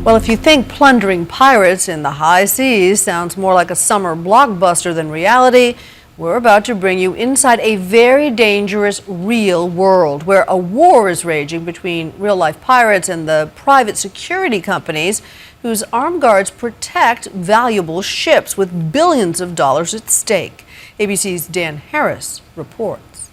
Well, if you think plundering pirates in the high seas sounds more like a summer blockbuster than reality, we're about to bring you inside a very dangerous real world where a war is raging between real-life pirates and the private security companies whose armed guards protect valuable ships with billions of dollars at stake. ABC's Dan Harris reports.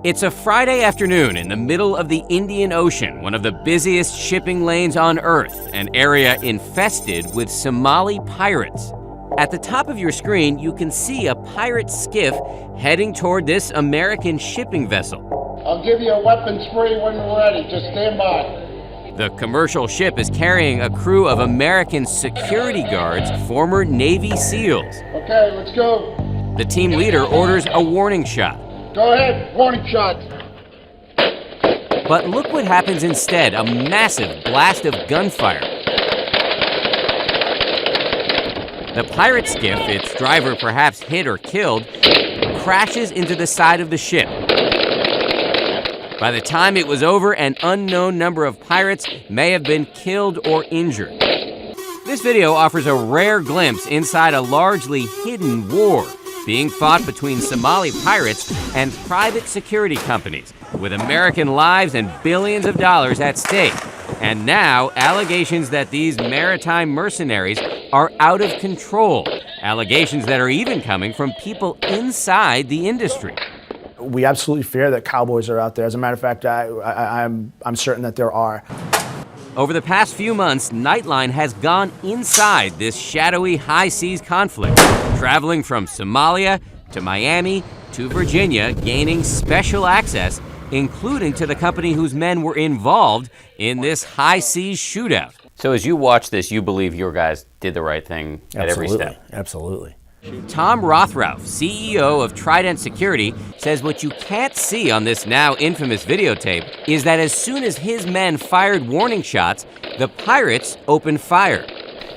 It's a Friday afternoon in the middle of the Indian Ocean, one of the busiest shipping lanes on Earth, an area infested with Somali pirates. At the top of your screen, you can see a pirate skiff heading toward this American shipping vessel. I'll give you a weapon spray when we're ready. Just stand by. The commercial ship is carrying a crew of American security guards, former Navy SEALs. Okay, let's go. The team leader orders a warning shot. Go ahead, warning shot. But look what happens instead, a massive blast of gunfire. The pirate skiff, its driver perhaps hit or killed, crashes into the side of the ship. By the time it was over, an unknown number of pirates may have been killed or injured. This video offers a rare glimpse inside a largely hidden war being fought between Somali pirates and private security companies, with American lives and billions of dollars at stake. And now, allegations that these maritime mercenaries are out of control. Allegations that are even coming from people inside the industry. We absolutely fear that cowboys are out there. As a matter of fact, I'm certain that there are. Over the past few months, Nightline has gone inside this shadowy high seas conflict, traveling from Somalia to Miami to Virginia, gaining special access, including to the company whose men were involved in this high seas shootout. So as you watch this, you believe your guys did the right thing at every step? Absolutely. Tom Rothrauf, CEO of Trident Security, says what you can't see on this now infamous videotape is that as soon as his men fired warning shots, the pirates opened fire.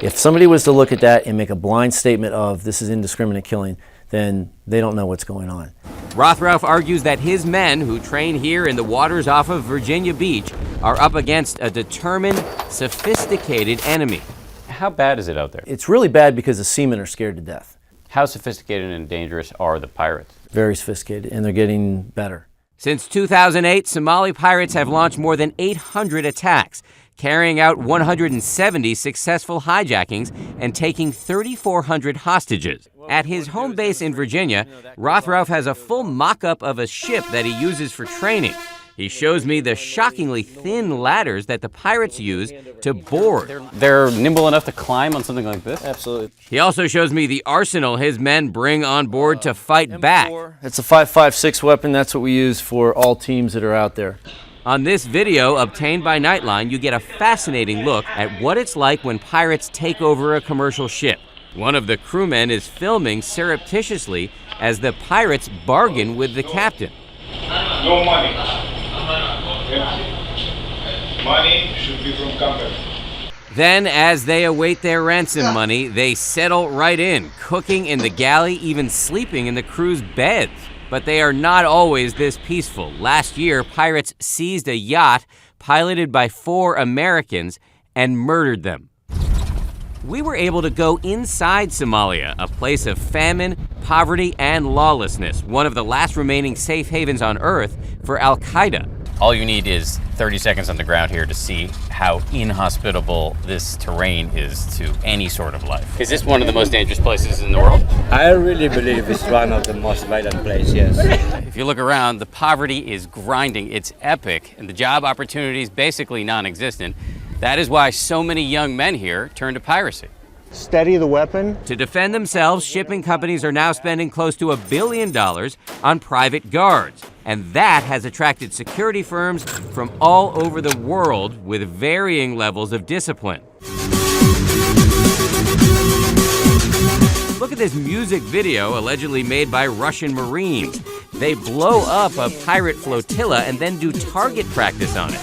If somebody was to look at that and make a blind statement of this is indiscriminate killing, then they don't know what's going on. Rothrauf argues that his men, who train here in the waters off of Virginia Beach, are up against a determined, sophisticated enemy. How bad is it out there? It's really bad because the seamen are scared to death. How sophisticated and dangerous are the pirates? Very sophisticated, and they're getting better. Since 2008, Somali pirates have launched more than 800 attacks, carrying out 170 successful hijackings and taking 3,400 hostages. At his home base in Virginia, Rothrauf has a full mock-up of a ship that he uses for training. He shows me the shockingly thin ladders that the pirates use to board. They're nimble enough to climb on something like this? Absolutely. He also shows me the arsenal his men bring on board to fight back. It's a 5.56 weapon. That's what we use for all teams that are out there. On this video, obtained by Nightline, you get a fascinating look at what it's like when pirates take over a commercial ship. One of the crewmen is filming surreptitiously as the pirates bargain with the captain. No money. Money should be from company. Then, as they await their ransom money, they settle right in, cooking in the galley, even sleeping in the crew's beds. But they are not always this peaceful. Last year, pirates seized a yacht piloted by 4 Americans and murdered them. We were able to go inside Somalia, a place of famine, poverty, and lawlessness, one of the last remaining safe havens on Earth for Al-Qaeda. All you need is 30 seconds on the ground here to see how inhospitable this terrain is to any sort of life. Is this one of the most dangerous places in the world? I really believe it's one of the most violent places, yes. If you look around, the poverty is grinding. It's epic, and the job opportunities basically non-existent. That is why so many young men here turn to piracy. Steady the weapon. To defend themselves, shipping companies are now spending close to $1 billion on private guards. And that has attracted security firms from all over the world with varying levels of discipline. Look at this music video allegedly made by Russian Marines. They blow up a pirate flotilla and then do target practice on it.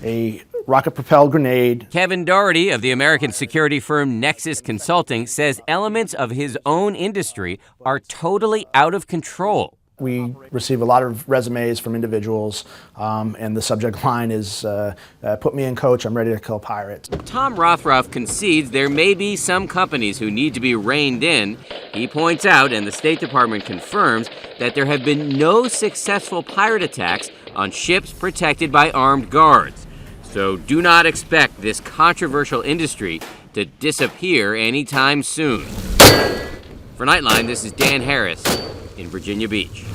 A rocket-propelled grenade. Kevin Doherty of the American security firm Nexus Consulting says elements of his own industry are totally out of control. We receive a lot of resumes from individuals, and the subject line is, put me in, coach, I'm ready to kill pirates. Tom Rothroff concedes there may be some companies who need to be reined in. He points out, and the State Department confirms, that there have been no successful pirate attacks on ships protected by armed guards. So do not expect this controversial industry to disappear anytime soon. For Nightline, this is Dan Harris in Virginia Beach.